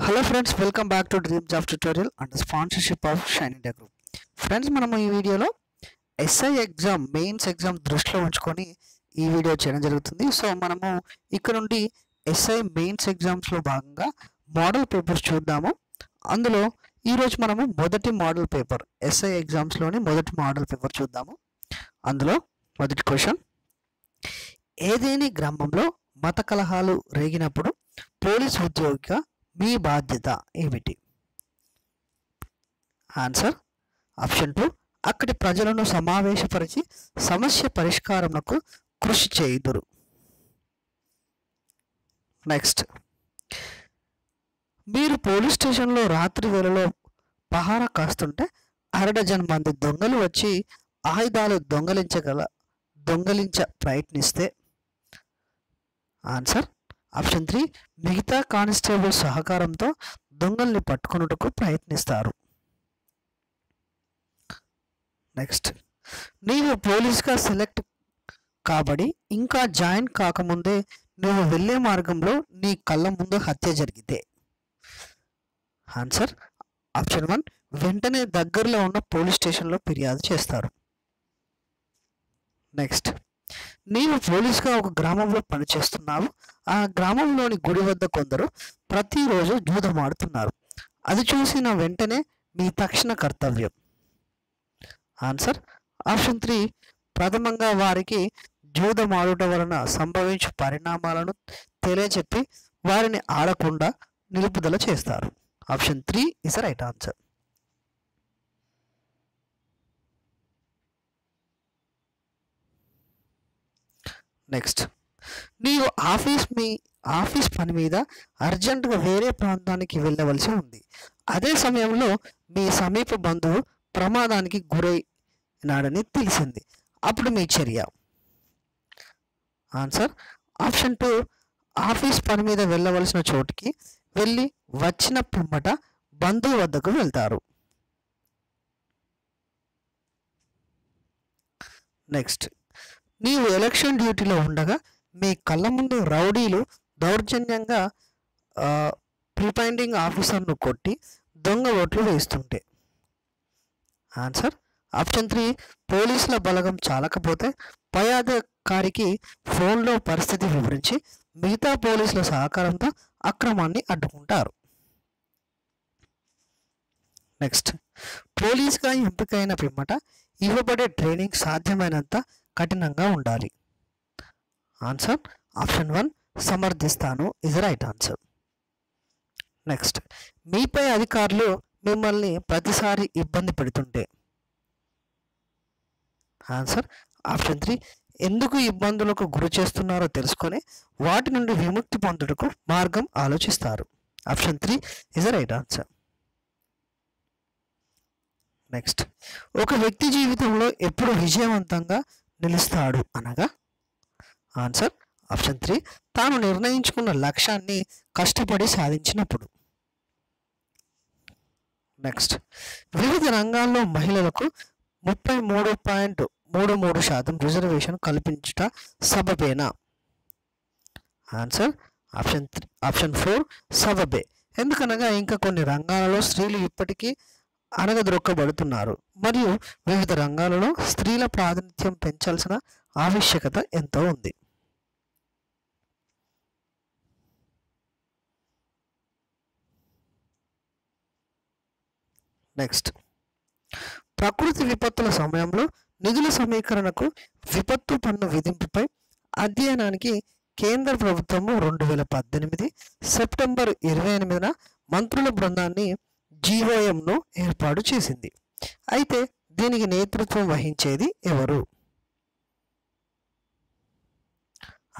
Hello friends, welcome back to dream job tutorial and sponsorship of shine India group. Friends, మనము ఈ వీడియోలో SI exam mains exam దృష్టిలో ఉంచుకొని ఈ video చేయడం జరుగుతుంది. సో మనము ఇక్కడ నుండి ఎస్ఐ మెయిన్స్ ఎగ్జామ్స్లో భాగంగా మోడల్ పేపర్స్ చూద్దాము. అందులో ఈరోజు మనము మొదటి మోడల్ పేపర్ ఎస్ఐ ఎగ్జామ్స్లోని మొదటి మోడల్ పేపర్ చూద్దాము. అందులో మొదటి క్వశ్చన్: ఏదేని గ్రామంలో మత కలహాలు రేగినప్పుడు పోలీస్ ఉద్యోగిగా మీ బాధ్యత ఏమిటి? ఆన్సర్ ఆప్షన్ 2, అక్కడి ప్రజలను సమావేశపరిచి సమస్య పరిష్కారంకు కృషి చేయుదురు. నెక్స్ట్, మీరు పోలీస్ స్టేషన్లో రాత్రి వేళలో పహారా కాస్తుంటే అరడజన్ మంది దొంగలు వచ్చి ఆయుధాలు దొంగలించ ప్రయత్నిస్తే? ఆన్సర్ ఆప్షన్ 3, మిగతా కానిస్టేబుల్ సహకారంతో దొంగల్ని పట్టుకొనుటకు ప్రయత్నిస్తారు. నెక్స్ట్, నీవు పోలీస్గా సెలెక్ట్ కాబడి ఇంకా జాయిన్ కాకముందే నువ్వు వెళ్ళే మార్గంలో నీ కళ్ళ ముందు హత్య జరిగితే? ఆన్సర్ ఆప్షన్ 1, వెంటనే దగ్గరలో ఉన్న పోలీస్ స్టేషన్లో ఫిర్యాదు చేస్తారు. నెక్స్ట్, నీవు పోలీస్గా ఒక గ్రామంలో పనిచేస్తున్నావు. ఆ గ్రామంలోని గుడి వద్ద కొందరు ప్రతిరోజు జూదమాడుతున్నారు. అది చూసిన వెంటనే మీ తక్షణ కర్తవ్యం? ఆన్సర్ ఆప్షన్ 3, ప్రథమంగా వారికి జూదమాడుట వలన సంభవించే పరిణామాలను తెలియచెప్పి వారిని ఆడకుండా నిలుపుదల చేస్తారు. Option 3 is the right answer. Next, నీవు ఆఫీస్ పని మీద అర్జెంటుగా వేరే ప్రాంతానికి వెళ్ళవలసి ఉంది. అదే సమయంలో మీ సమీప బంధువు ప్రమాదానికి గురైనాడని తెలిసింది. అప్పుడు మీ చర్య? ఆన్సర్ ఆప్షన్ 2, ఆఫీస్ పని మీద వెళ్ళవలసిన చోటికి వెళ్ళి వచ్చిన పిమ్మట బంధువు వద్దకు వెళ్తారు. నెక్స్ట్, నీవు ఎలక్షన్ డ్యూటీలో ఉండగా మీ కళ్ళ ముందు రౌడీలు దౌర్జన్యంగా ప్రిపైండింగ్ ఆఫీసర్ను కొట్టి దొంగ ఓట్లు వేస్తుంటే? ఆన్సర్ ఆప్షన్ 3, పోలీసుల బలగం చాలకపోతే పై అధికారికి ఫోన్లో పరిస్థితి వివరించి మిగతా పోలీసుల సహకారంతో అక్రమాన్ని అడ్డుకుంటారు. నెక్స్ట్, పోలీస్గా ఎంపికైన పిమ్మట ఇవ్వబడే ట్రైనింగ్ సాధ్యమైనంత కఠినంగా ఉండాలి. ఆన్సర్ ఆప్షన్ 1, సమర్థిస్తాను ఇస్ రైట్ ఆన్సర్. నెక్స్ట్, మీపై అధికారులు మిమ్మల్ని ప్రతిసారి ఇబ్బంది పెడుతుంటే? ఆన్సర్ ఆప్షన్ 3, ఎందుకు ఇబ్బందులకు గురి చేస్తున్నారో తెలుసుకొని వాటి నుండి విముక్తి పొందుటకు మార్గం ఆలోచిస్తారు. Option 3 is right answer. Next, ఒక వ్యక్తి జీవితంలో ఎప్పుడు విజయవంతంగా నిలుస్తాడు అనగా? ఆన్సర్ ఆప్షన్ 3, తాను నిర్ణయించుకున్న లక్ష్యాన్ని కష్టపడి సాధించినప్పుడు. నెక్స్ట్, వివిధ రంగాల్లో మహిళలకు 33.33% రిజర్వేషన్ కల్పించుట సబబేనా? ఆన్సర్ ఆప్షన్ 4, సబబే. ఎందుకనగా ఇంకా కొన్ని రంగాలలో స్త్రీలు ఇప్పటికీ అణగద్రొక్కబడుతున్నారు మరియు వివిధ రంగాలలో స్త్రీల ప్రాతినిధ్యం పెంచాల్సిన ఆవశ్యకత ఎంతో ఉంది. నెక్స్ట్, ప్రకృతి విపత్తుల సమయంలో నిధుల సమీకరణకు విపత్తు పన్ను విధింపుపై అధ్యయనానికి కేంద్ర ప్రభుత్వము 2018 సెప్టెంబర్ 28న మంత్రుల బృందాన్ని GOMను ఏర్పాటు చేసింది. అయితే దీనికి నేతృత్వం వహించేది ఎవరు?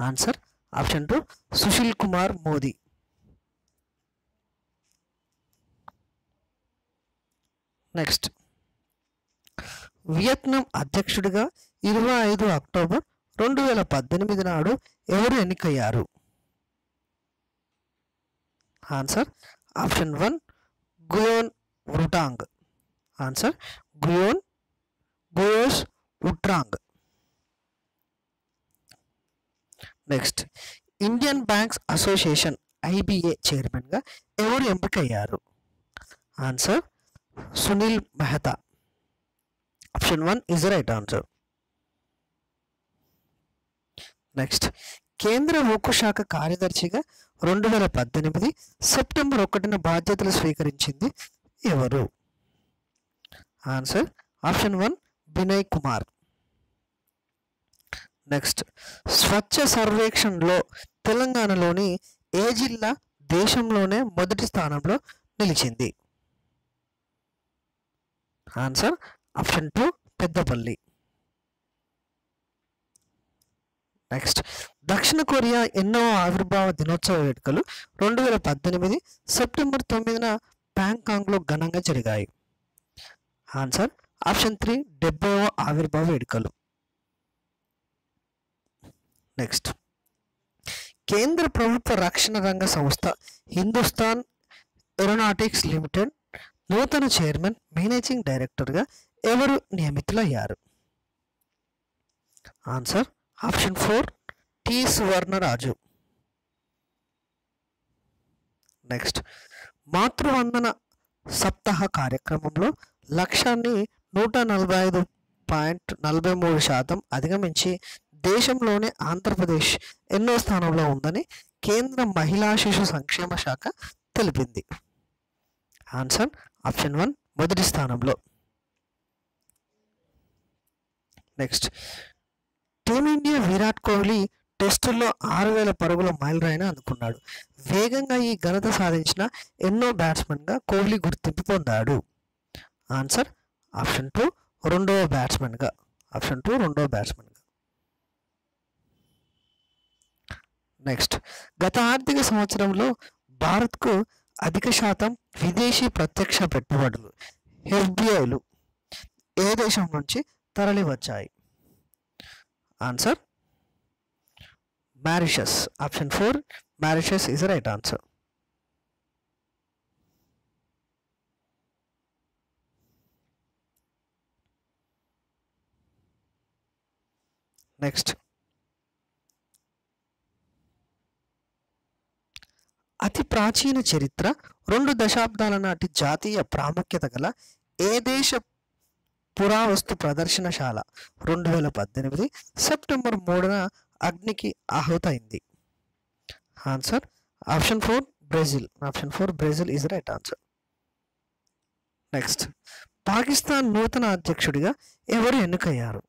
Answer option 2, Sushil Kumar Modi. Next, Vietnam అధ్యక్షుడిగా 25 అక్టోబర్ 2018 నాడు ఎవరు ఎన్నికయ్యారు? ఆన్సర్ ఆప్షన్ 1, గుయోన్ వుటాంగ్. ఆన్సర్ గుయోస్ వుట్రాంగ్. Next, Indian banks association IBA చైర్మన్గా ఎవరు ఎంపికయ్యారు? Answer Sunil Mehta. Option 1 is the right answer. Next, కేంద్ర ఉక్కు శాఖ కార్యదర్శిగా 2018 సెప్టెంబర్ 1న బాధ్యతలు స్వీకరించింది ఎవరు? Answer option 1 Vinay Kumar. Next, Swachh సర్వేక్షణలో తెలంగాణలోని ఏ జిల్లా దేశంలోనే మొదటి స్థానంలో నిలిచింది? Answer option 2 Peddapalli. నెక్స్ట్, దక్షిణ కొరియా ఎన్నో ఆవిర్భావ దినోత్సవ వేడుకలు 2018 సెప్టెంబర్ 9న బ్యాంకాక్లో ఘనంగా జరిగాయి? ఆన్సర్ ఆప్షన్ 3 70వ ఆవిర్భావ వేడుకలు. నెక్స్ట్, కేంద్ర ప్రభుత్వ రక్షణ రంగ సంస్థ హిందుస్థాన్ ఏరోనాటిక్స్ లిమిటెడ్ నూతన చైర్మన్ మేనేజింగ్ డైరెక్టర్గా ఎవరు నియమితులయ్యారు? Answer option 4 T Suvarnaraju. Next, Matruvandana Saptah కార్యక్రమంలో లక్ష్యాన్ని 145.43% అధిగమించి దేశంలోనే ఆంధ్రప్రదేశ్ ఎన్నో స్థానంలో ఉందని కేంద్ర మహిళా శిశు సంక్షేమ శాఖ తెలిపింది? ఆన్సర్ ఆప్షన్ 1 మొదటి స్థానంలో. నెక్స్ట్, టీమిండియా విరాట్ కోహ్లీ టెస్టుల్లో 6000 పరుగుల మైలురాయిని అందుకున్నాడు. వేగంగా ఈ ఘనత సాధించిన ఎన్నో బ్యాట్స్మెన్గా కోహ్లీ గుర్తింపు పొందాడు? ఆన్సర్ ఆప్షన్ 2 రెండవ బ్యాట్స్మెన్గా. ఆప్షన్ 2 రెండవ బ్యాట్స్మెన్గా. నెక్స్ట్, గత ఆర్థిక సంవత్సరంలో భారత్కు అధిక శాతం విదేశీ ప్రత్యక్ష పెట్టుబడులు ఎఫ్డిఐలు ఏ దేశం నుంచి తరలి వచ్చాయి? Answer Mauritius. Option 4 Mauritius is right answer. Next, అతి ప్రాచీన చరిత్ర 2 దశాబ్దాల నాటి జాతీయ ప్రాముఖ్యత గల ఏ దేశ పురావస్తు ప్రదర్శనశాల 2018 సెప్టెంబర్ 3న అగ్నికి ఆహుతైంది? Answer option 4 Brazil. Option 4 Brazil is right answer. Next, Pakistan నూతన అధ్యక్షుడిగా ఎవరు ఎన్నికయ్యారు?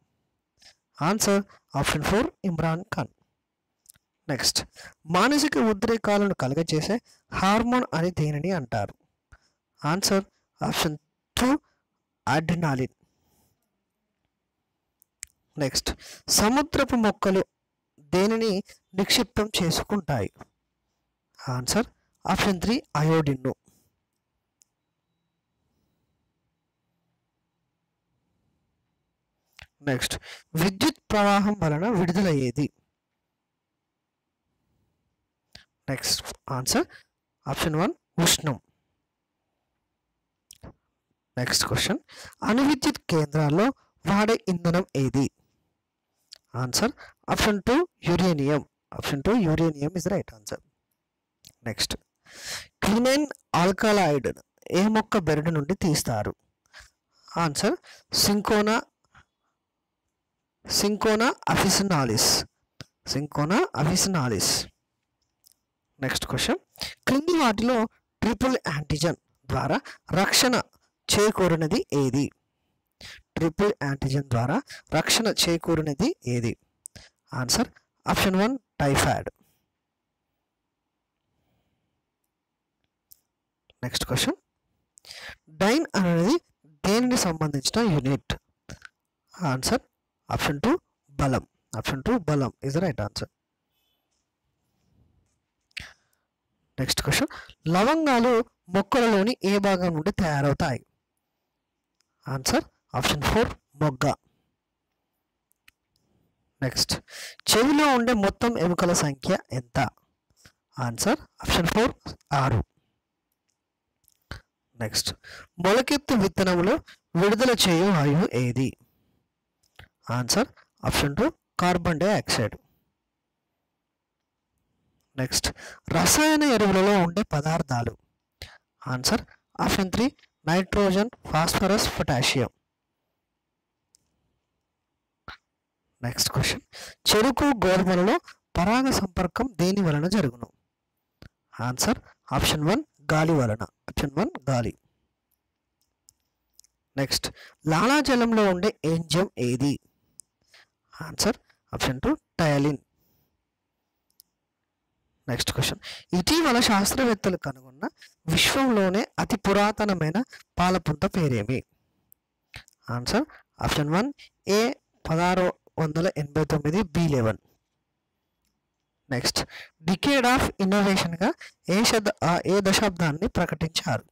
Answer option 4 Imran Khan. Next, మానసిక ఉద్రేకాలను కలుగజేసే హార్మోన్ అని దేనిని అంటారు? Answer option 2 adrenaline. నెక్స్ట్, సముద్రపు మొక్కలు దేనిని నిక్షిప్తం చేసుకుంటాయి? Answer option 3 అయోడిన్ను. నెక్స్ట్, విద్యుత్ ప్రవాహం వలన విడుదలయ్యేది? నెక్స్ట్ ఆన్సర్ ఆప్షన్ 1 ఉష్ణం. నెక్స్ట్ క్వశ్చన్, అణు విద్యుత్ కేంద్రాల్లో వాడే ఇంధనం ఏది? Answer option 2 uranium. Option 2 uranium is right answer. Next, quinine alkaloid ఏ మొక్క బెరడు నుండి తీస్తారు? Answer cinchona officinalis. Cinchona officinalis. Next question, క్రింది వాటిలో ట్రిపుల్ యాంటీజన్ ద్వారా రక్షణ చేకూరినది ఏది? ట్రిపుల్ యాంటీజన్ ద్వారా రక్షణ చేకూరినది ఏది? Answer option 1 typhoid. Next question, dyne అనేది దేనికి సంబంధించిన యూనిట్? ఆన్సర్ ఆప్షన్ 2 బలం. ఆప్షన్ 2 బలం is right answer. Next question, లవంగాలు మొక్కలలోని ఏ భాగం నుండి తయారవుతాయి? ఆన్సర్ ఆప్షన్ 4 మొగ్గ. నెక్స్ట్, చెవిలో ఉండే మొత్తం ఎముకల సంఖ్య ఎంత? Answer option 4 6. నెక్స్ట్, మొలకెత్తు విత్తనంలో విడుదల చేయు వాయువు ఏది? Answer option 2 carbon dioxide. Next రసాయన ఎరువులలో ఉండే పదార్థాలు. Answer option 3 nitrogen, phosphorus, potassium. Next question చెరుకు గోధుమలలో పరాగ సంపర్కం దేని వలన జరుగును? ఆన్సర్ ఆప్షన్ 1 గాలి వలన. ఆప్షన్ 1 గాలి. నెక్స్ట్ లాలాజలంలో ఉండే ఎంజైమ్ ఏది? Answer option 2 ptyalin. Next question ఇటీవల శాస్త్రవేత్తలు కనుగొన్న విశ్వంలోనే అతి పురాతనమైన పాలపుంత పేరేమి? Answer option 1 A 1689, B11. Next decade of ఇన్నోవేషన్గా ఏ దశాబ్దాన్ని ప్రకటించారు?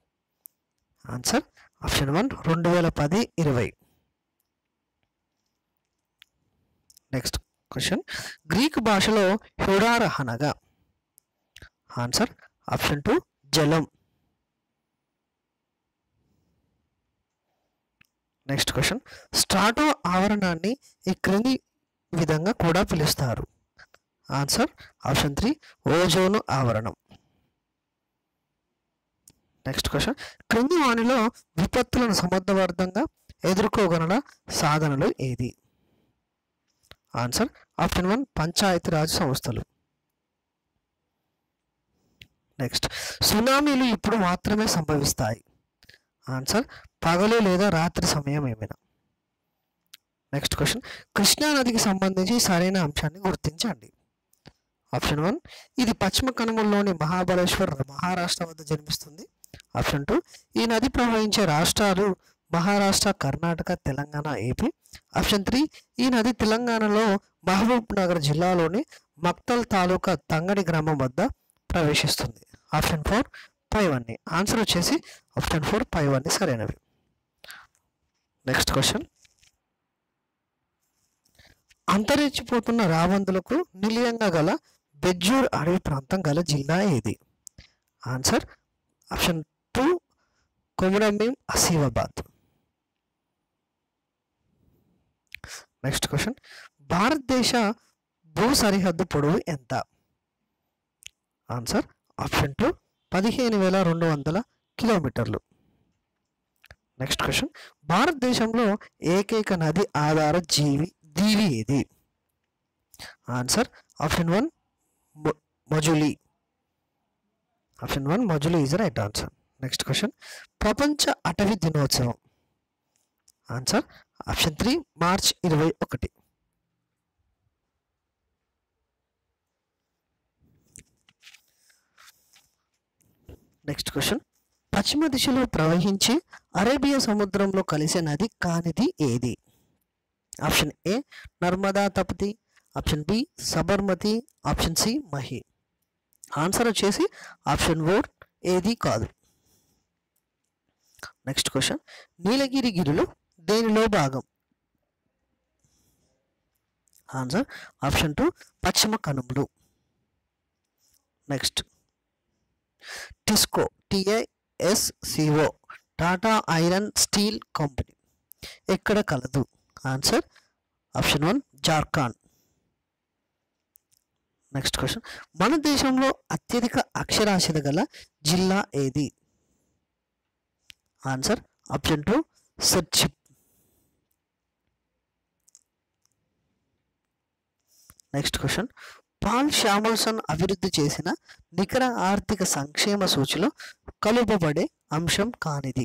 Answer option 1 2010-20. Next question Greek భాషలో హ్యూడార్ అనగా? ఆన్సర్ ఆప్షన్ 2 జలం. నెక్స్ట్ క్వశ్చన్ స్ట్రాటో ఆవరణాన్ని ఈ క్రింది విధంగా కూడా పిలుస్తారు? ఆన్సర్ ఆప్షన్ 3 ఓజోను ఆవరణం. నెక్స్ట్ క్వశ్చన్ క్రింది వానిలో విపత్తులను సమర్థవంతంగా ఎదుర్కోగల సాధనలు ఏది? ఆన్సర్ ఆప్షన్ 1 పంచాయతీరాజ్ సంస్థలు. నెక్స్ట్ సునామీలు ఇప్పుడు మాత్రమే సంభవిస్తాయి? ఆన్సర్ పగలు లేదా రాత్రి సమయం ఏమైనా. నెక్స్ట్ క్వశ్చన్ కృష్ణానదికి సంబంధించి సరైన అంశాన్ని గుర్తించండి. ఆప్షన్ 1 ఇది పశ్చిమ కనుమల్లోని మహాబలేశ్వర్, మహారాష్ట్ర వద్ద జన్మిస్తుంది. ఆప్షన్ 2 ఈ నది ప్రవహించే రాష్ట్రాలు మహారాష్ట్ర, కర్ణాటక, తెలంగాణ, ఏపీ. ఆప్షన్ 3 ఈ నది తెలంగాణలో మహబూబ్ నగర్ జిల్లాలోని మక్తల్ తాలూకా తంగడి గ్రామం వద్ద ప్రవేశిస్తుంది. ఆప్షన్ 4 పైవన్నీ. ఆన్సర్ వచ్చేసి ఆప్షన్ 4 పైవన్నీ సరైనవి. నెక్స్ట్ క్వశ్చన్ అంతరించిపోతున్న రాబందులకు నిలయంగా గల బెజ్జూర్ అడవి ప్రాంతం గల జిల్లా ఏది? Answer option 2 Komurambheem, Asifabad. Next question భారతదేశ భూ సరిహద్దు పొడవు ఎంత? ఆన్సర్ ఆప్షన్ 2 15,200 కిలోమీటర్లు. నెక్స్ట్ క్వశ్చన్ భారతదేశంలో ఏకైక నది ఆధార దీవి ఏది? Answer option 1 Majuli. Option 1 Majuli is right answer. Next question ప్రపంచ అటవీ దినోత్సవం. Answer option 3 March 21. Next question పశ్చిమ దిశలో ప్రవహించి అరేబియా సముద్రంలో కలిసే నది కానిది ఏది? Option A Narmada Tapati, option B Sabarmati, option C Mahi. Answer వచ్చేసి ఆప్షన్ 4 ఏది కాదు. నెక్స్ట్ క్వశ్చన్ నీలగిరి గిరులు దేనిలో భాగం? ఆన్సర్ ఆప్షన్ 2 పశ్చిమ కనుమలు. Next TISCO, TISCO Tata iron steel company ఎక్కడ కలదు? Answer option 1 Jharkhand. Next question మన దేశంలో అత్యధిక అక్షరాస్యత గల జిల్లా ఏది? Answer option 2 Serchhip. Next question Paul Samuelson అభివృద్ధి చేసిన నికర ఆర్థిక సంక్షేమ సూచిలో కలుపబడే అంశం కానిది?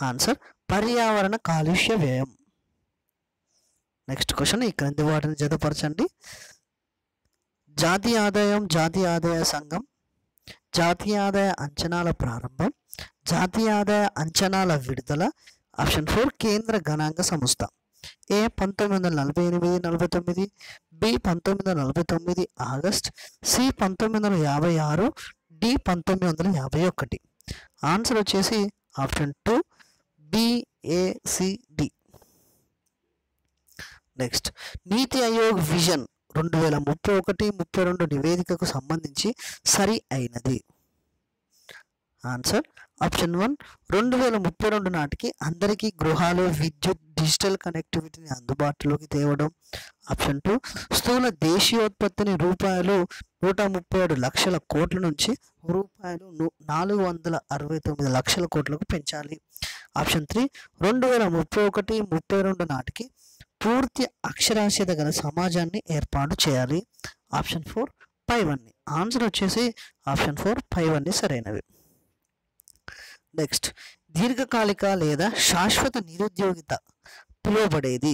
ఆన్సర్ పర్యావరణ కాలుష్య వ్యయం. నెక్స్ట్ క్వశ్చన్ ఈ క్రింది వాటిని జతపరచండి. జాతీయ ఆదాయం, జాతీయ ఆదాయ సంఘం, జాతీయ ఆదాయ అంచనాల ప్రారంభం, జాతీయ ఆదాయ అంచనాల విడుదల. ఆప్షన్ 4 కేంద్ర గణాంక సంస్థ. A 1948-49, B 1949 August, C 1956, D 1951. Answer వచ్చేసి option 2 BACD. Next NITI Aayog vision 2031-32 నివేదికకు సంబంధించి సరి అయినది. ఆన్సర్ ఆప్షన్ 1 2032 నాటికి అందరికీ గృహాలు, విద్యుత్, డిజిటల్ కనెక్టివిటీని అందుబాటులోకి తేవడం. ఆప్షన్ 2 స్థూల దేశీయోత్పత్తిని రూపాయలు 137 లక్షల కోట్ల నుంచి రూపాయలు 469 లక్షల కోట్లకు పెంచాలి. ఆప్షన్ 3 2031-32 నాటికి పూర్తి అక్షరాస్యత గల సమాజాన్ని ఏర్పాటు చేయాలి. ఆప్షన్ 4 పైవన్నీ. ఆన్సర్ వచ్చేసి ఆప్షన్ 4 పైవన్నీ సరైనవి. నెక్స్ట్, దీర్ఘకాలిక లేదా శాశ్వత నిరుద్యోగిత పిలువబడేది.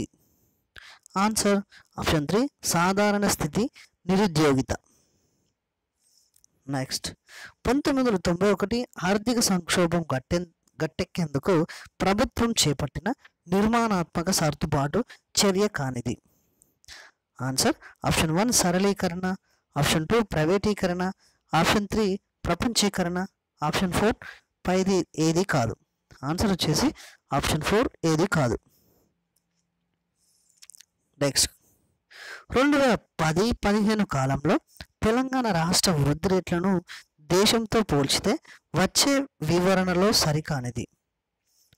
ఆన్సర్ ఆప్షన్ 3 సాధారణ స్థితి నిరుద్యోగిత. నెక్స్ట్, 1991 ఆర్థిక సంక్షోభం గట్టెక్కేందుకు ప్రభుత్వం చేపట్టిన నిర్మాణాత్మక సర్దుబాటు చర్య కానిది. ఆన్సర్ ఆప్షన్ 1 సరళీకరణ, ఆప్షన్ 2 ప్రైవేటీకరణ, ఆప్షన్ 3 ప్రపంచీకరణ, ఆప్షన్ 4 పైది ఏది కాదు. ఆన్సర్ వచ్చేసి ఆప్షన్ 4 ఏది కాదు. నెక్స్ట్, 2010-15 కాలంలో తెలంగాణ రాష్ట్ర వృద్ధి రేట్లను దేశంతో పోల్చితే వచ్చే వివరణలో సరికానిది.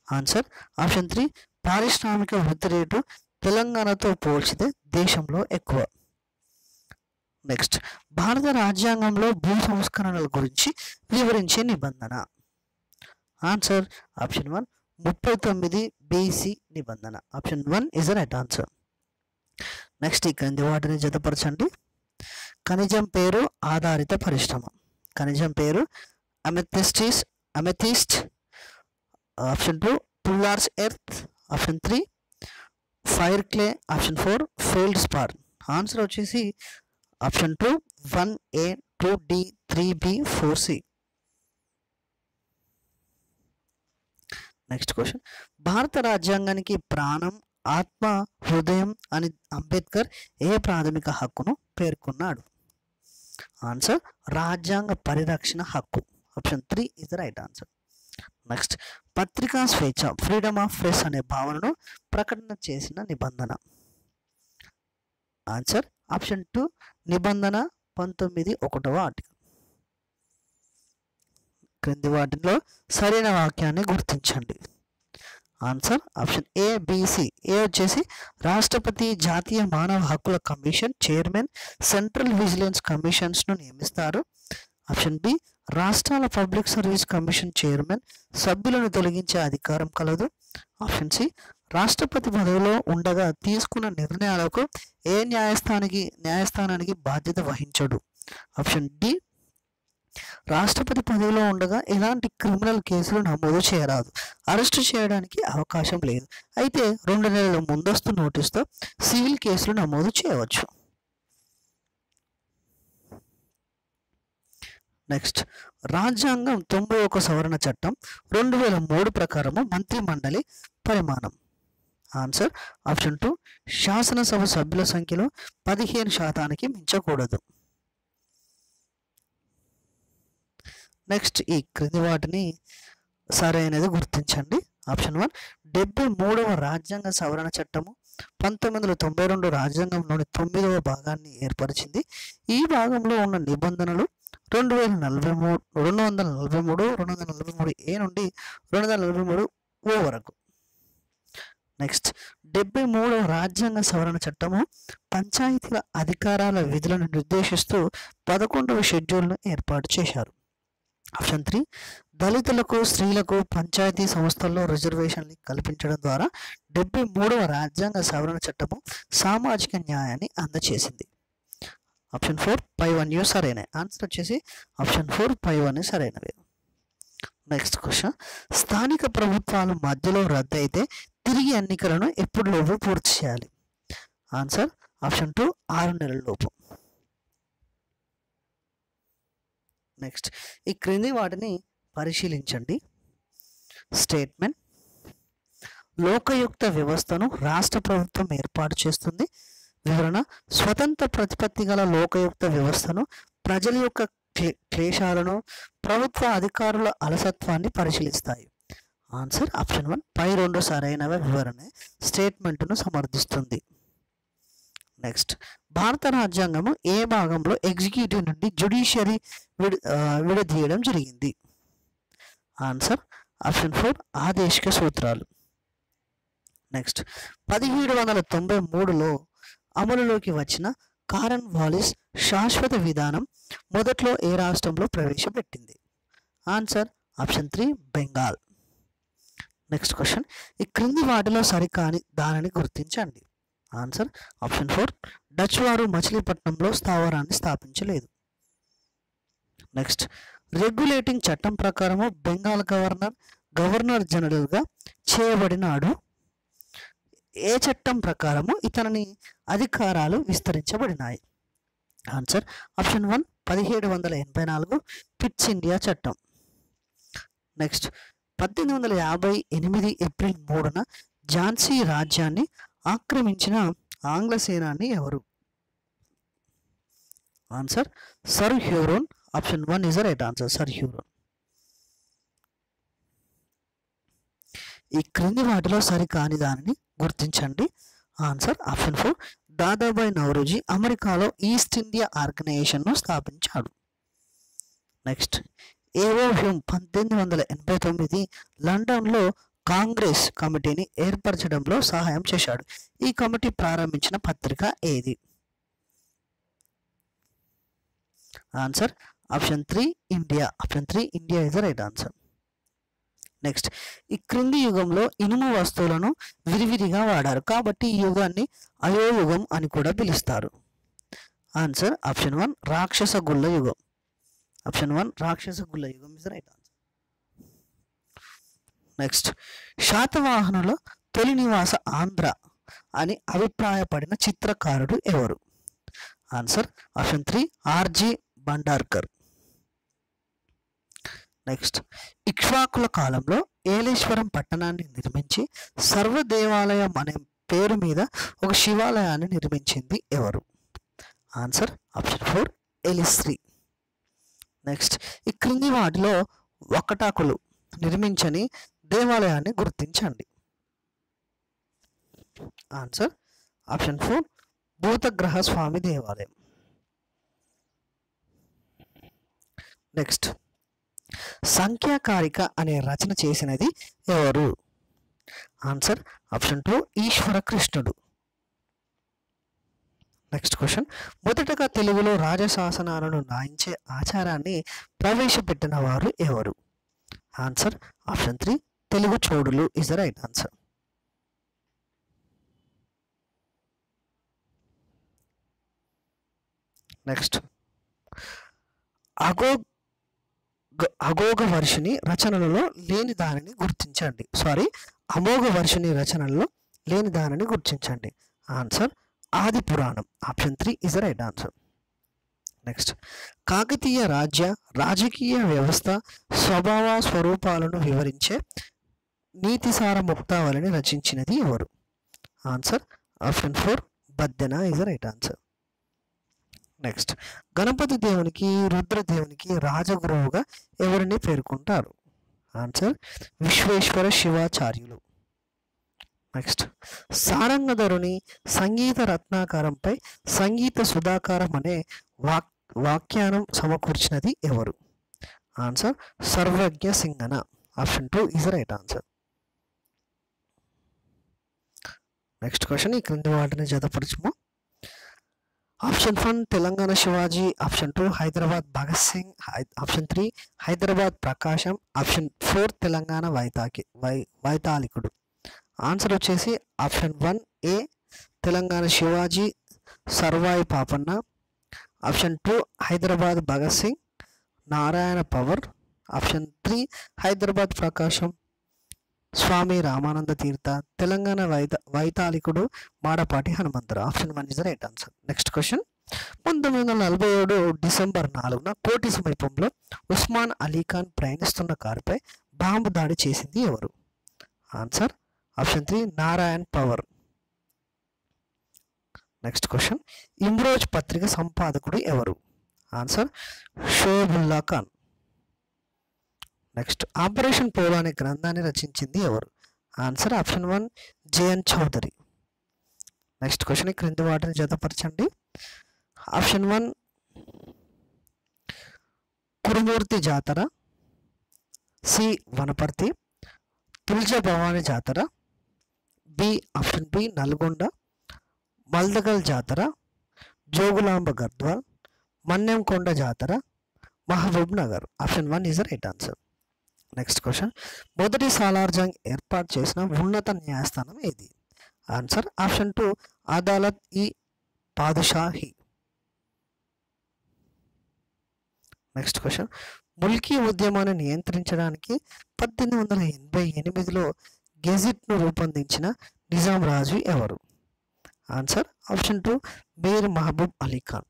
ఆన్సర్ ఆప్షన్ 3 పారిశ్రామిక వృద్ధి రేటు తెలంగాణతో పోల్చితే దేశంలో ఎక్కువ. నెక్స్ట్, భారత రాజ్యాంగంలో భూ సంస్కరణల గురించి వివరించే నిబంధన. ఆన్సర్ ఆప్షన్ 1 39 BC నిబంధన. Option 1 is the right answer. Next, ఈ క్రింది వాటిని జతపరచండి. ఖనిజం పేరు ఆధారిత పరిశ్రమ. ఖనిజం పేరు amethyst. Option 2 fuller's earth. Option 3 fire clay. Option 4 feldspar. Answer వచ్చేసి option 2 1A 2D 3B 4C. Next question, భారత రాజ్యాంగానికి ప్రాణం, ఆత్మ, హృదయం అని అంబేద్కర్ ఏ ప్రాథమిక హక్కును పేర్కొన్నాడు? ఆన్సర్ రాజ్యాంగ పరిరక్షణ హక్కు. Option 3 is the right answer. Next, పత్రికా స్వేచ్ఛ, ఫ్రీడమ్ ఆఫ్ ప్రెస్ అనే భావనను ప్రకటన చేసిన నిబంధన. ఆన్సర్ ఆప్షన్ 2 నిబంధన 19(1) ఆర్టికల్. క్రింది వాటిలో సరైన వాక్యాన్ని గుర్తించండి. Answer option ABC. ఏ వచ్చేసి రాష్ట్రపతి జాతీయ మానవ హక్కుల కమిషన్ చైర్మన్ సెంట్రల్ విజిలెన్స్ కమిషన్స్ను నియమిస్తారు. ఆప్షన్ B రాష్ట్రాల పబ్లిక్ సర్వీస్ కమిషన్ చైర్మన్ సభ్యులను తొలగించే అధికారం కలదు. ఆప్షన్ C రాష్ట్రపతి పదవిలో ఉండగా తీసుకున్న నిర్ణయాలకు ఏ న్యాయస్థానానికి బాధ్యత వహించడు. ఆప్షన్ D రాష్ట్రపతి పదవిలో ఉండగా ఎలాంటి క్రిమినల్ కేసులు నమోదు చేయరాదు, అరెస్టు చేయడానికి అవకాశం లేదు. అయితే 2 నెలల ముందస్తు నోటీసుతో సివిల్ కేసులు నమోదు చేయవచ్చు. నెక్స్ట్, రాజ్యాంగం 91 సవరణ చట్టం 2003 ప్రకారము మంత్రి మండలి పరిమాణం. ఆన్సర్ ఆప్షన్ 2 శాసనసభ సభ్యుల సంఖ్యలో 15% మించకూడదు. నెక్స్ట్, ఈ క్రింది వాటిని సరైనది గుర్తించండి. ఆప్షన్ 1 73వ రాజ్యాంగ సవరణ చట్టము 1992 రాజ్యాంగంలోని 9వ భాగాన్ని ఏర్పరిచింది. ఈ భాగంలో ఉన్న నిబంధనలు 243, 243A నుండి 243O వరకు. నెక్స్ట్, 73వ రాజ్యాంగ సవరణ చట్టము పంచాయతీల అధికారాల విధులను నిర్దేశిస్తూ 11వ షెడ్యూల్ను ఏర్పాటు చేశారు. ఆప్షన్ 3 దళితులకు, స్త్రీలకు పంచాయతీ సంస్థల్లో రిజర్వేషన్లు కల్పించడం ద్వారా 73వ రాజ్యాంగ సవరణ చట్టము సామాజిక న్యాయాన్ని అందచేసింది. ఆప్షన్ 4 పైవన్నీ సరైనవి. ఆన్సర్ వచ్చేసి ఆప్షన్ 4 పైవన్నీ సరైనవి. నెక్స్ట్ క్వశ్చన్, స్థానిక ప్రభుత్వాలు మధ్యలో రద్దు అయితే తిరిగి ఎన్నికలను ఎప్పటిలోపు పూర్తి చేయాలి? ఆన్సర్ ఆప్షన్ 2 6 నెలల లోపు. నెక్స్ట్, ఈ క్రింది వాటిని పరిశీలించండి. స్టేట్మెంట్, లోకయుక్త వ్యవస్థను రాష్ట్ర ప్రభుత్వం ఏర్పాటు చేస్తుంది. వివరణ, స్వతంత్ర ప్రతిపత్తి గల లోకయుక్త వ్యవస్థను ప్రజల యొక్క క్లేశాలను, ప్రభుత్వ అధికారుల అలసత్వాన్ని పరిశీలిస్తాయి. ఆన్సర్ ఆప్షన్ 1 పై 2 సరైనవ వివరణ స్టేట్మెంట్ను సమర్థిస్తుంది. నెక్స్ట్, భారత రాజ్యాంగము ఏ భాగంలో ఎగ్జిక్యూటివ్ నుండి జ్యుడిషియరీ విడదీయడం జరిగింది? ఆన్సర్ ఆప్షన్ 4 ఆదేశిక సూత్రాలు. నెక్స్ట్ 1793లో అమలులోకి వచ్చిన కారన్ వాలిస్ శాశ్వత విధానం మొదట్లో ఏ రాష్ట్రంలో ప్రవేశపెట్టింది? Answer option 3 Bengal. Next question, ఈ క్రింది వాటిలో సరికాని దానిని గుర్తించండి. ఆన్సర్ ఆప్షన్ 4 డచ్ వారు మచిలీపట్నంలో స్థావరాన్ని స్థాపించలేదు. నెక్స్ట్, రెగ్యులేటింగ్ చట్టం ప్రకారము బెంగాల్ గవర్నర్ జనరల్గా చేయబడినాడు. ఏ చట్టం ప్రకారము ఇతని అధికారాలు విస్తరించబడినాయి? ఆన్సర్ ఆప్షన్ 1 1784 పిట్స్ ఇండియా చట్టం. నెక్స్ట్, 1858 ఏప్రిల్ 3న ఝాన్సీ రాజ్యాన్ని ఆక్రమించిన ఆంగ్ల సేనాని ఎవరు? Answer sir Hugh Rose. Option 1 is the right answer, sir Hugh Rose. ఈ క్రింది వాటిలో సరికాని దానిని గుర్తించండి. ఆన్సర్ ఆప్షన్ 4 దాదాబాయ్ నౌరోజీ అమెరికాలో ఈస్ట్ ఇండియా ఆర్గనైజేషన్ను స్థాపించాడు. నెక్స్ట్, ఏవో హ్యూమ్ 1889 లండన్లో కాంగ్రెస్ కమిటీని ఏర్పరచడంలో సహాయం చేశాడు. ఈ కమిటీ ప్రారంభించిన పత్రిక ఏది? Answer option 3 India. Option 3 India is the right answer. Next, ఈ క్రింది యుగంలో ఇనుము వస్తువులను విరివిరిగా వాడారు కాబట్టి ఈ యుగాన్ని అయోయుగం అని కూడా పిలుస్తారు. ఆన్సర్ ఆప్షన్ 1 రాక్షస గుల్ల యుగం. ఆప్షన్ 1 రాక్షస గుల్ల యుగం is the right answer. Next, శాతవాహనుల తొలి నివాస ఆంధ్ర అని అభిప్రాయపడిన చిత్రకారుడు ఎవరు? Answer option 3 RG Bhandarkar. Next, ఇక్ష్వాకుల కాలంలో ఏలేశ్వరం పట్టణాన్ని నిర్మించి సర్వదేవాలయం అనే పేరు మీద ఒక శివాలయాన్ని నిర్మించింది ఎవరు? Answer option 4 Elishri. నెక్స్ట్, ఈ క్రింది వాటిలో వకటాకులు నిర్మించని దేవాలయాన్ని గుర్తించండి. ఆన్సర్ ఆప్షన్ 4 భూతగ్రహ స్వామి దేవాలయం. నెక్స్ట్, సంఖ్యాకారిక అనే రచన చేసినది ఎవరు? ఆన్సర్ ఆప్షన్ 2 ఈశ్వర కృష్ణుడు. నెక్స్ట్ క్వశ్చన్, మొదటగా తెలుగులో రాజశాసనాలను రాయించే ఆచారాన్ని ప్రవేశపెట్టిన వారు ఎవరు? ఆన్సర్ ఆప్షన్ 3 తెలుగు చోడులు is the right answer. Next, అమోఘవర్షిణి రచనలలో లేని దానిని గుర్తించండి. అమోఘవర్షిణి రచనలలో లేని దానిని గుర్తించండి. Answer Adi Puranam. Option 3 is the right answer. Next, Kakatiya రాజకీయ వ్యవస్థ స్వభావ స్వరూపాలను వివరించే నీతిసార ముక్తావళిని రచించినది ఎవరు? Answer option 4 Baddena is the right answer. Next, గణపతి దేవునికి రుద్రదేవునికి రాజగురువుగా ఎవరిని పేర్కొంటారు? ఆన్సర్ విశ్వేశ్వర శివాచార్యులు. నెక్స్ట్, సారంగధరుని సంగీత రత్నాకరంపై సంగీత సుధాకారం అనే వ్యాఖ్యానం సమకూర్చినది ఎవరు? Answer Sarvajna Singana. Option 2 is the right answer. Next question, ఈ క్రింది వాటిని జతపరచుము. Option 1 Telangana Shivaji. Option 2 Hyderabad Bhagat Singh. Option 3 Hyderabad Prakasam. Option 4 Telangana వైతాళికుడు. ఆన్సర్ వచ్చేసి option 1 A Telangana Shivaji Sarvai Papanna. Option 2 Hyderabad Bhagat Singh Narayana Pawar. Option 3 Hyderabad Prakasam Swami Ramananda Tirtha. Telangana వైతాళికుడు Madapati Hanumantharao. Option 1 is the right answer. Next question, 1947 December 4న కోటి సమీపంలో ఉస్మాన్ అలీ ఖాన్ ప్రయాణిస్తున్న కారుపై బాంబు దాడి చేసింది ఎవరు? Answer option 3 Narayan Pawar. Next question, Imroz పత్రిక సంపాదకుడు ఎవరు? Answer Shoebullah Khan. Next, operation polo అనే గ్రంథాన్ని రచించింది ఎవరు? Answer option 1 JN Chaudhuri. Next question, ఈ క్రింది వాటిని జతపరచండి. ఆప్షన్ 1 కురుమూర్తి జాతర. సి వనపర్తి, తుల్జా భవానీ జాతర, B option B Nalgonda, Maldakal జాతర, జోగులాంబ గద్వాల్, మన్యంకొండ జాతర, Mahabub Nagar. Option 1 is the right answer. Next question, మొదటి సాలార్ జంగ్ ఏర్పాటు చేసిన ఉన్నత న్యాయస్థానం ఏది? ఆన్సర్ ఆప్షన్ 2 అదాలత్ ఈ పాదుషాహి. నెక్స్ట్ క్వశ్చన్, ముల్కీ ఉద్యమాన్ని నియంత్రించడానికి 1888లో గెజిట్ను రూపొందించిన నిజాం రాజు ఎవరు? Answer option 2 Mir Mahbub Ali Khan.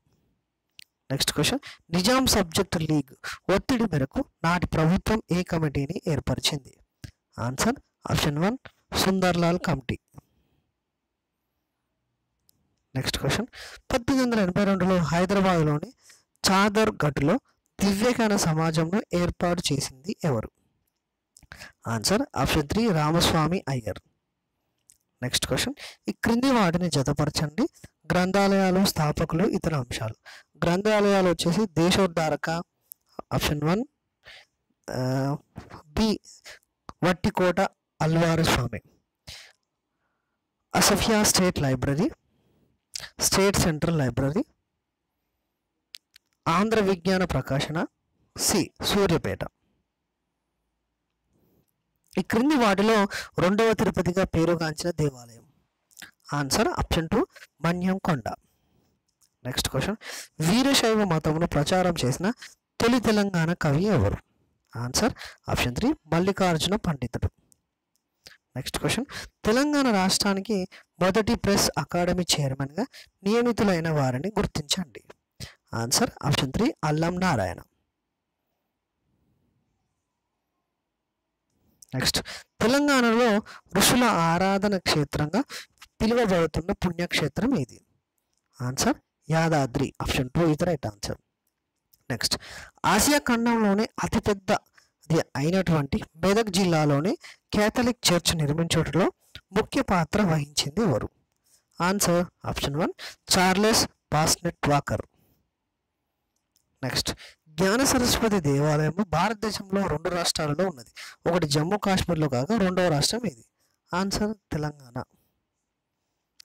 Next question, Nizam subject league ఒత్తిడి మేరకు నాటి ప్రభుత్వం ఏ కమిటీని ఏర్పరిచింది? Answer option 1 Sunderlal committee. Next question, 1882లో హైదరాబాద్లోని చాదర్ ఘాట్లో దివ్యజ్ఞాన సమాజంను ఏర్పాటు చేసింది ఎవరు? Answer option 3 Ramaswamy Iyer. Next question, ఈ క్రింది వాటిని జతపరచండి. గ్రంథాలయాలు, స్థాపకులు, ఇతర అంశాలు. గ్రంథాలయాలు వచ్చేసి దేశోద్ధారక option 1, B Vattikota Alwar Swamy, Asafia state library, state central library, Andhra Vignana Prakashana, C Suryapet. ఈ క్రింది వాటిలో రెండవ తిరుపతిగా పేరుగాంచిన దేవాలయం? Answer option 2 Manyamkonda. Next question, వీరశైవ మతమును ప్రచారం చేసిన తొలి తెలంగాణ కవి ఎవరు? ఆన్సర్ ఆప్షన్ 3 మల్లికార్జున పండితుడు. నెక్స్ట్ క్వశ్చన్, తెలంగాణ రాష్ట్రానికి మొదటి ప్రెస్ అకాడమీ చైర్మన్గా నియమితులైన వారిని గుర్తించండి. ఆన్సర్ ఆప్షన్ 3 అల్లం నారాయణ. నెక్స్ట్, తెలంగాణలో ఋషుల ఆరాధన క్షేత్రంగా పిలువబడుతున్న పుణ్యక్షేత్రం ఏది? Answer Yadadri. Option 2 is the right answer. Next, Asia ఖండంలోనే అతిపెద్దది అయినటువంటి మెదక్ జిల్లాలోని క్యాథలిక్ చర్చ్ నిర్మించడంలో ముఖ్య పాత్ర వహించింది ఎవరు? Answer option 1 Charles Posnett Walker. Next, Gnana Saraswati దేవాలయం భారతదేశంలో 2 రాష్ట్రాలలో ఉన్నది. ఒకటి జమ్మూ కాశ్మీర్లో కాగా రెండవ రాష్ట్రం ఏది? Answer Telangana.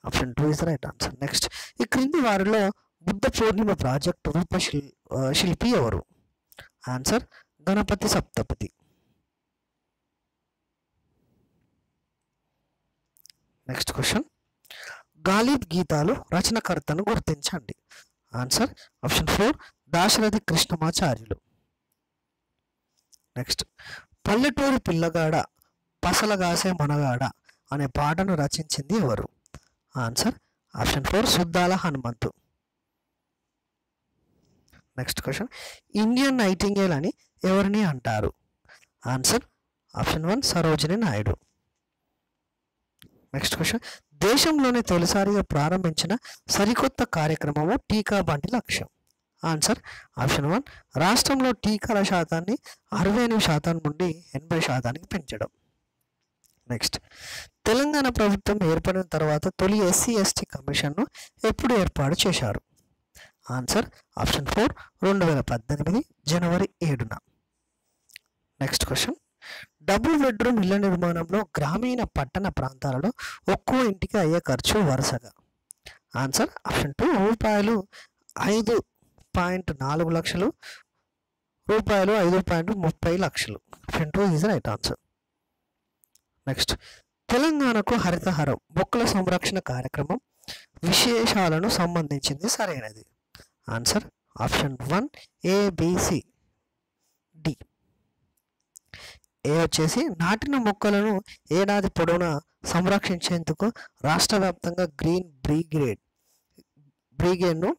Option 2 is the right answer. Next, ఈ క్రింది వారిలో బుద్ధ పూర్ణిమ ప్రాజెక్టు శిల్పి ఎవరు? Answer Ganapati Sthapati. Next question, Ghalib గీతాలు రచనకర్తను గుర్తించండి. Answer option 4 Dasarathi Krishnamacharyulu. Next, పల్లెటూరి పిల్లగాడ పసలగాసే మనగాడ అనే పాటను రచించింది ఎవరు? Answer option 4 Suddala Hanumanthu. Next question, Indian nightingale అని ఎవరిని అంటారు? Answer option 1 Sarojini Naidu. Next question, దేశంలోనే తొలిసారిగా ప్రారంభించిన సరికొత్త కార్యక్రమము టీకా బండి లక్ష్యం. ఆన్సర్ ఆప్షన్ 1 రాష్ట్రంలో టీకాల శాతాన్ని 68% నుండి 80% పెంచడం. నెక్స్ట్, తెలంగాణ ప్రభుత్వం ఏర్పడిన తర్వాత తొలి SC/ST కమిషన్ను ఎప్పుడు ఏర్పాటు చేశారు? ఆన్సర్ ఆప్షన్ 4 2018 జనవరి 7న. నెక్స్ట్ క్వశ్చన్, డబుల్ బెడ్రూమ్ ఇళ్ల నిర్మాణంలో గ్రామీణ పట్టణ ప్రాంతాలలో ఒక్కో ఇంటికి అయ్యే ఖర్చు వరుసగా? ఆన్సర్ ఆప్షన్ 2 రూపాయలు 5.4 లక్షలు, రూపాయలు 5.30 లక్షలు. Option 2 is right answer. Next, తెలంగాణకు హరితహారం మొక్కల సంరక్షణ కార్యక్రమం విశేషాలను సంబంధించింది సరైనది. Answer option 1 ABCD. ఏ వచ్చేసి నాటిన మొక్కలను ఏడాది పొడవునా సంరక్షించేందుకు రాష్ట్ర వ్యాప్తంగా గ్రీన్ బ్రిగేడ్ను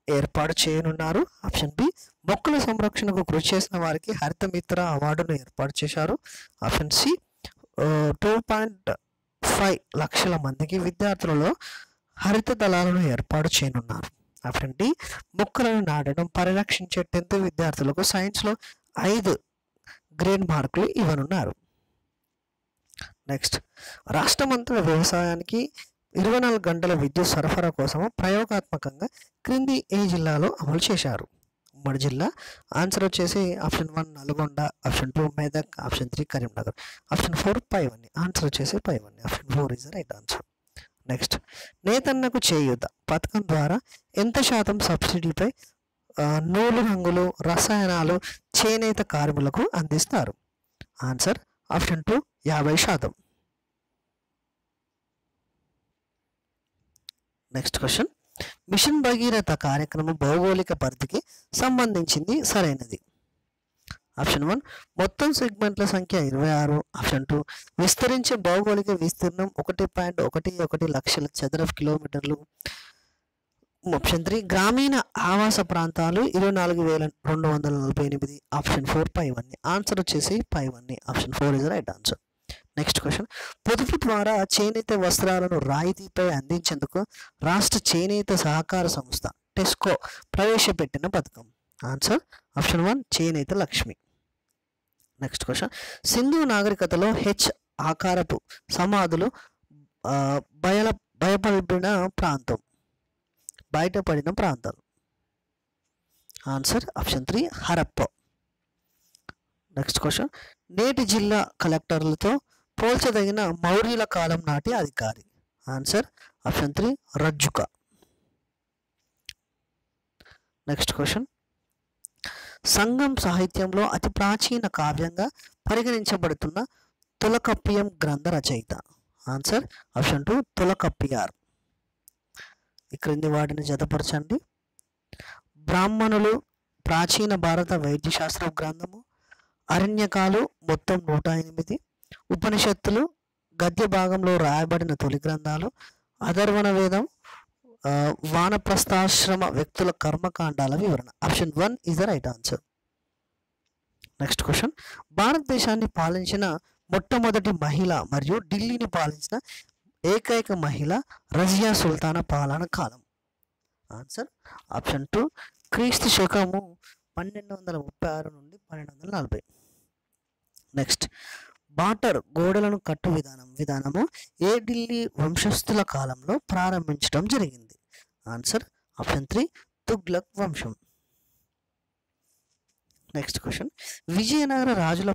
ఏర్పాటు చేయనున్నారు. ఆప్షన్ బి మొక్కల సంరక్షణకు కృషి చేసిన వారికి హరిత మిత్ర అవార్డును ఏర్పాటు చేశారు. ఆప్షన్ సి 2.5 లక్షల మందికి విద్యార్థులలో హరిత దళాలను ఏర్పాటు చేయనున్నారు. ఆప్షన్ డి మొక్కలను నాటడం పరిరక్షించే 10th విద్యార్థులకు సైన్స్లో 5 గ్రేడ్ మార్కులు ఇవ్వనున్నారు. నెక్స్ట్, రాష్ట్రమంతటా వ్యవసాయానికి 24 గంటల విద్యుత్ సరఫరా కోసం ప్రయోగాత్మకంగా క్రింది ఏ జిల్లాలో అమలు చేశారు? ఉమ్మడి జిల్లా. ఆన్సర్ వచ్చేసి option 1 Nalgonda, option 2 Medak, option 3 Karimnagar, option 4 పైవన్నీ. ఆన్సర్ వచ్చేసి పైవన్నీ. Option 4 is the right answer. Next, నేతన్నకు చేయూత పథకం ద్వారా ఎంత శాతం సబ్సిడీపై నూలు రంగులు, రసాయనాలు, చేనేత కార్మికులకు అందిస్తారు? Answer option 2 50%. Next question, mission Bhagiratha కార్యక్రమం భౌగోళిక పరిధికి సంబంధించింది సరైనది? ఆప్షన్ 1 మొత్తం సెగ్మెంట్ల సంఖ్య 26, ఆప్షన్ 2 విస్తరించే భౌగోళిక విస్తీర్ణం 1.11 లక్షల చదరపు కిలోమీటర్లు, ఆప్షన్ 3 గ్రామీణ ఆవాస ప్రాంతాలు 24,248, ఆప్షన్ 4 పైవన్నీ. ఆన్సర్ వచ్చేసి పైవన్నీ. Option 4 is right answer. Next question, పొదుపు ద్వారా చేనేత వస్త్రాలను రాయితీపై అందించేందుకు రాష్ట్ర చేనేత సహకార సంస్థ టెస్కో ప్రవేశపెట్టిన పథకం? ఆన్సర్ ఆప్షన్ 1 చేనేత లక్ష్మి. నెక్స్ట్ క్వశ్చన్, సింధు నాగరికతలో ఆకారపు సమాధులు బయటపడిన ప్రాంతాలు? Answer option 3 Harappa. Next question, నేటి జిల్లా కలెక్టర్లతో పోల్చదగిన మౌర్యుల కాలం నాటి అధికారి? Answer option 3 రజ్జుక. నెక్స్ట్ క్వశ్చన్, సంగం సాహిత్యంలో అతి ప్రాచీన కావ్యంగా పరిగణించబడుతున్న తొలకప్పియం గ్రంథ రచయిత? Answer option 2 తొలకప్పియార్. ఈ క్రింది వాటిని జతపరచండి. బ్రాహ్మణులు ప్రాచీన భారత వైద్యశాస్త్ర గ్రంథము, అరణ్యకాలు మొత్తం 108, ఉపనిషత్తులు గద్య భాగంలో రాయబడిన తొలి గ్రంథాలు, అధర్వణ వేదం, వానప్రస్థాశ్రమ వ్యక్తుల కర్మకాండాల వివరణ. Option 1 is the right answer. Next question, భారతదేశాన్ని పాలించిన మొట్టమొదటి మహిళ మరియు ఢిల్లీని పాలించిన ఏకైక మహిళ రజియా సుల్తానా పాలన కాలం? ఆన్సర్ ఆప్షన్ 2 క్రీస్తు శకము 1236 నుండి 1240. నెక్స్ట్, బాటర్ గోడలను కట్టు విధానము ఏ ఢిల్లీ వంశస్థుల కాలంలో ప్రారంభించడం జరిగింది? ఆన్సర్ ఆప్షన్ 3 తుగ్లక్ వంశం. నెక్స్ట్ క్వశ్చన్, విజయనగర రాజుల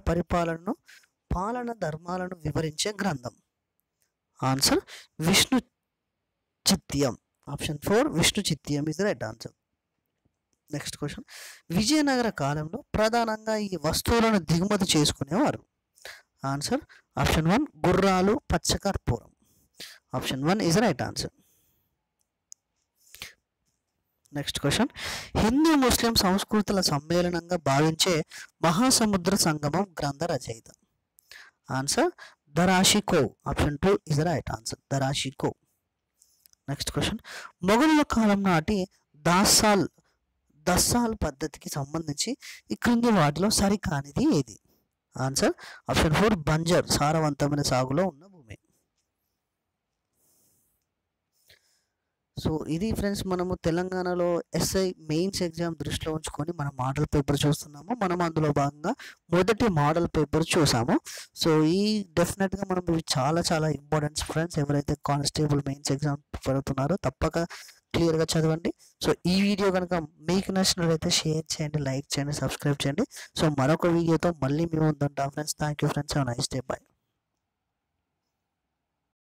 పాలన ధర్మాలను వివరించే గ్రంథం? Answer Vishnu Chittiyam. Option 4 Vishnu Chittiyam is the right answer. Next question, Vijayanagara కాలంలో ప్రధానంగా ఈ వస్తువులను దిగుమతి చేసుకునేవారు? ఆన్సర్ ఆప్షన్ 1 గుర్రాలు, పచ్చకర్పూరం. Option 1 is right answer. Next question, Hindu Muslim సంస్కృతుల సమ్మేళనంగా భావించే మహాసముద్ర సంగమం గ్రంథ రచయిత? Answer Darashikoh. Option 2 is right answer. Darashikoh. Next question, మొఘలుల కాలం నాటి దస్సాల్ పద్ధతికి సంబంధించి ఈ క్రింది వాటిలో సరికానిది ఏది? ఆన్సర్ ఆప్షన్ 4 బంజర్, సారవంతమైన సాగులో ఉన్న భూమి. సో ఇది ఫ్రెండ్స్, మనము తెలంగాణలో ఎస్ఐ మెయిన్స్ ఎగ్జామ్ దృష్టిలో ఉంచుకొని మనం మోడల్ పేపర్ చూస్తున్నాము. మనం అందులో భాగంగా మొదటి మోడల్ పేపర్ చూసాము. సో ఈ డెఫినెట్గా మనం ఇవి చాలా ఇంపార్టెంట్స్ ఫ్రెండ్స్. ఎవరైతే కానిస్టేబుల్ మెయిన్స్ ఎగ్జామ్ పెడుతున్నారో తప్పక క్లియర్గా చదవండి. సో ఈ వీడియో కనుక మీకు నచ్చినట్లయితే షేర్ చేయండి, లైక్ చేయండి, సబ్స్క్రైబ్ చేయండి. సో మరొక వీడియోతో మళ్ళీ మేము ముందుంటాం friends. Thank you friends. Have a nice day. By.